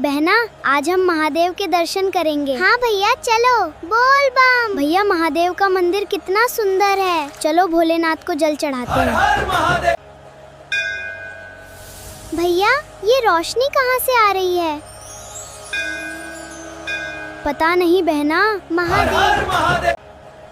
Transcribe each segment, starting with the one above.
बहना, आज हम महादेव के दर्शन करेंगे। हाँ भैया चलो। बोल बम। भैया, महादेव का मंदिर कितना सुंदर है, चलो भोलेनाथ को जल चढ़ाते हैं। भैया, ये रोशनी कहाँ से आ रही है? पता नहीं बहना। महादेव।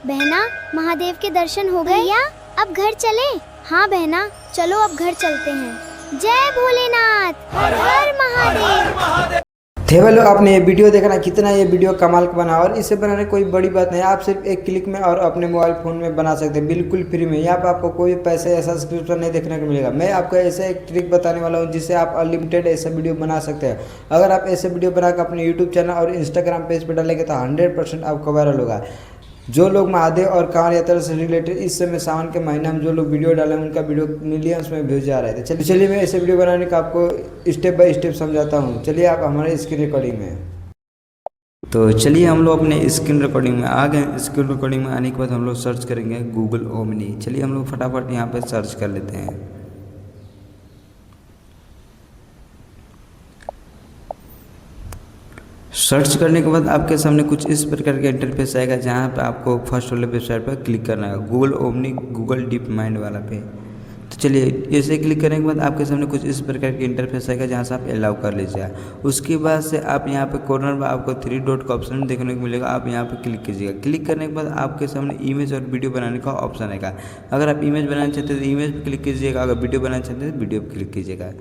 बहना, महादेव के दर्शन हो गए। भैया, अब घर चले? हाँ बहना, चलो अब घर चलते हैं। जय भोलेनाथ, हर हर महादेव। थे भाई लोग, आपने ये वीडियो देखा ना, कितना ये वीडियो कमाल का बना। और इसे बनाने कोई बड़ी बात नहीं, आप सिर्फ एक क्लिक में और अपने मोबाइल फ़ोन में बना सकते हैं, बिल्कुल फ्री में। यहाँ पर आपको कोई पैसे या सब्सक्रिप्शन नहीं देखने को मिलेगा। मैं आपको ऐसे एक ट्रिक बताने वाला हूँ जिससे आप अनलिमिटेड ऐसे वीडियो बना सकते हैं। अगर आप ऐसे वीडियो बनाकर अपने यूट्यूब चैनल और इंस्टाग्राम पेज पर डालेंगे तो 100% आपका वायरल होगा। जो लोग महादेव और कांवड़ यात्रा से रिलेटेड इस समय सावन के महीना में जो लोग वीडियो डाले उनका वीडियो मिलियंस में व्यूज जा रहे थे। चलिए मैं ऐसे वीडियो बनाने का आपको स्टेप बाय स्टेप समझाता हूँ। चलिए आप हमारे स्क्रीन रिकॉर्डिंग में। तो चलिए हम लोग अपने स्क्रीन रिकॉर्डिंग में आ गए। स्क्रीन रिकॉर्डिंग में आने के बाद हम लोग सर्च करेंगे गूगल ओमनी। चलिए हम लोग फटाफट यहाँ पर सर्च कर लेते हैं। सर्च करने के बाद आपके सामने कुछ इस प्रकार का इंटरफेस आएगा, जहाँ पे आपको फर्स्ट वाले वेबसाइट पर क्लिक करना है, Google omni Google deep mind वाला पे। तो चलिए ऐसे क्लिक करने के बाद आपके सामने कुछ इस प्रकार की इंटरफेस आएगा, जहाँ से आप अलाउ कर लीजिएगा। उसके बाद से आप यहाँ पे कॉर्नर में आपको 3 डॉट का ऑप्शन देखने को मिलेगा, आप यहाँ पे क्लिक कीजिएगा। क्लिक करने के बाद आपके सामने इमेज और वीडियो बनाने का ऑप्शन आएगा। अगर आप इमेज बनाना चाहते हैं तो इमेज पर क्लिक कीजिएगा, अगर वीडियो बनाना चाहते हैं तो वीडियो पर क्लिक कीजिएगा।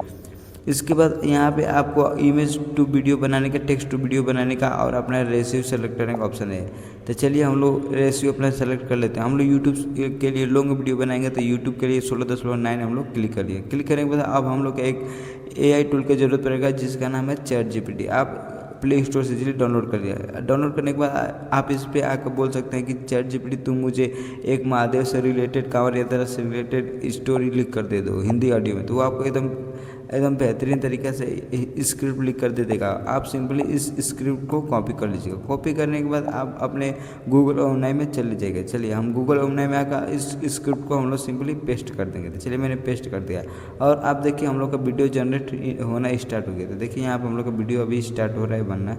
इसके बाद यहाँ पे आपको इमेज टू वीडियो बनाने का, टेक्स्ट टू वीडियो बनाने का और अपना रेशियो सेलेक्ट करने का ऑप्शन है। तो चलिए हम लोग रेशियो अपना सेलेक्ट कर लेते हैं। हम लोग यूट्यूब के लिए लॉन्ग वीडियो बनाएंगे तो यूट्यूब के लिए 16:9 हम लोग क्लिक कर लिए। क्लिक करने के बाद अब हम लोग एक AI टूल की ज़रूरत पड़ेगा जिसका नाम है ChatGPT। आप प्ले स्टोर से इजीली डाउनलोड कर लिया। डाउनलोड करने के बाद आप इस पर आकर बोल सकते हैं कि ChatGPT तुम मुझे एक महादेव से रिलेटेड, कांवड़ यात्रा से रिलेटेड स्टोरी लिख कर दे दो हिंदी ऑडियो में। तो वो आपको एकदम बेहतरीन तरीके से स्क्रिप्ट लिख कर दे देगा। आप सिंपली इस स्क्रिप्ट को कॉपी कर लीजिएगा। कॉपी करने के बाद आप अपने गूगल ओमनी में चले जाइएगा। चलिए हम गूगल ओमनी में आकर इस स्क्रिप्ट को हम लोग सिंपली पेस्ट कर देंगे। तो चलिए मैंने पेस्ट कर दिया और आप देखिए हम लोग का वीडियो जनरेट होना स्टार्ट हो गया। तो देखिए यहाँ पर हम लोग का वीडियो अभी स्टार्ट हो रहा है बनना।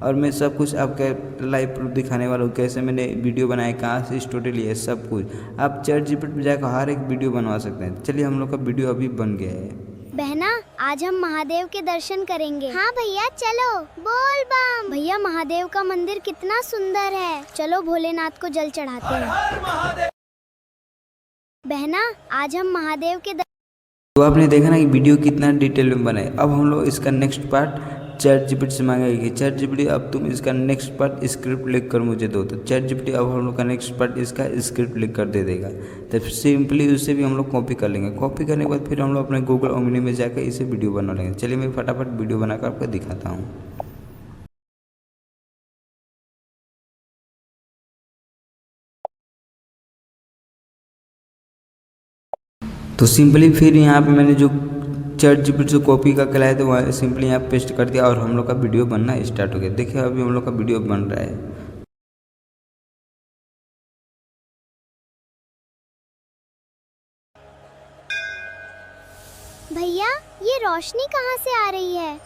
और मैं सब कुछ आपका लाइव प्रूफ दिखाने वाला हूँ, कैसे मैंने वीडियो बनाया, कहाँ से स्टोरी लिया, सब कुछ। आप ChatGPT में जाकर हर एक वीडियो बनवा सकते हैं। चलिए हम लोग का वीडियो अभी बन गया है। बहना, आज हम महादेव के दर्शन करेंगे। हाँ भैया चलो। बोल बम। भैया, महादेव का मंदिर कितना सुंदर है, चलो भोलेनाथ को जल चढ़ाते हैं। बहना, आज हम महादेव के तो आपने देखा ना कि वीडियो कितना डिटेल में बना है। अब हम लोग इसका नेक्स्ट पार्ट ChatGPT से मांगेगी। ChatGPT अब तुम इसका नेक्स्ट पार्ट स्क्रिप्ट लिख कर मुझे दो। तो ChatGPT अब हम लोग का नेक्स्ट पार्ट इसका स्क्रिप्ट लिख कर दे देगा। तो सिंपली उससे भी हम लोग कॉपी कर लेंगे। कॉपी करने के बाद फिर हम लोग अपने गूगल ओमनी में जाकर इसे वीडियो बना लेंगे। चलिए मैं फटाफट वीडियो बनाकर आपको दिखाता हूँ। तो सिंपली फिर यहाँ पे मैंने जो ChatGPT से कॉपी का कराया तो वहाँ सिंपली यहाँ पेस्ट कर दिया और हम लोग का वीडियो बनना स्टार्ट हो गया। देखिए अभी हम लोग का वीडियो बन रहा है। भैया, ये रोशनी कहाँ से आ रही है?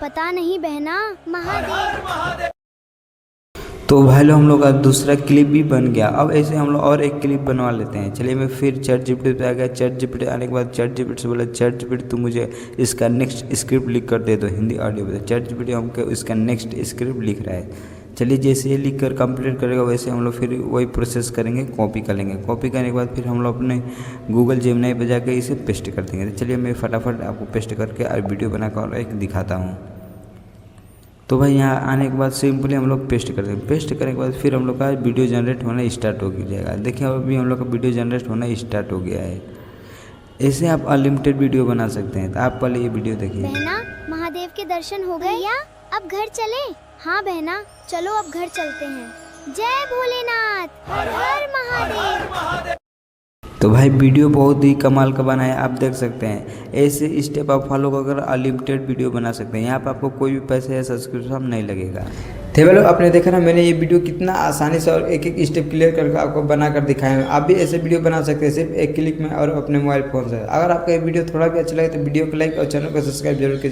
पता नहीं बहना। महादेव। तो भाई लोग हम लोग का दूसरा क्लिप भी बन गया। अब ऐसे हम लोग और एक क्लिप बनवा लेते हैं। चलिए मैं फिर ChatGPT पे आ गया। ChatGPT आने के बाद ChatGPT से बोला ChatGPT तुम मुझे इसका नेक्स्ट स्क्रिप्ट लिख कर दे दो हिंदी ऑडियो पे। ChatGPT हमको इसका नेक्स्ट स्क्रिप्ट लिख रहा है। चलिए जैसे ये लिख कर कंप्लीट करेगा वैसे हम लोग फिर वही प्रोसेस करेंगे, कॉपी कर लेंगे। कॉपी करने के बाद फिर हम लोग अपने गूगल जेमिनी पे जाकर इसे पेस्ट कर देंगे। तो चलिए मैं फटाफट आपको पेस्ट करके और वीडियो बनाकर एक दिखाता हूँ। तो भाई यहाँ आने के बाद सिंपली हम लोग पेस्ट कर देंगे। पेस्ट करने के बाद फिर हम लोग का वीडियो जनरेट होना स्टार्ट हो जाएगा। देखिए अभी हम लोग का वीडियो जनरेट होना स्टार्ट हो गया है। ऐसे आप अनलिमिटेड वीडियो बना सकते हैं। तो आप पहले ये वीडियो देखिए। बहना, महादेव के दर्शन हो गए या अब घर चले? हाँ बहना, चलो अब घर चलते हैं। जय भोलेनाथ, हर हर महादेव। तो भाई वीडियो बहुत ही कमाल का बना है, आप देख सकते हैं। ऐसे स्टेप आप फॉलो कर अनलिमिटेड वीडियो बना सकते हैं। यहाँ पर आपको कोई भी पैसे या सब्सक्रिप्शन नहीं लगेगा। थे भाई लोग, आपने देखा ना मैंने ये वीडियो कितना आसानी से और एक एक स्टेप क्लियर करके आपको बना कर दिखाया है। आप भी ऐसे वीडियो बना सकते हैं सिर्फ एक क्लिक में और अपने मोबाइल फ़ोन से। अगर आपका ये वीडियो थोड़ा भी अच्छा लगे तो वीडियो को लाइक और चैनल को सब्सक्राइब जरूर कीजिए।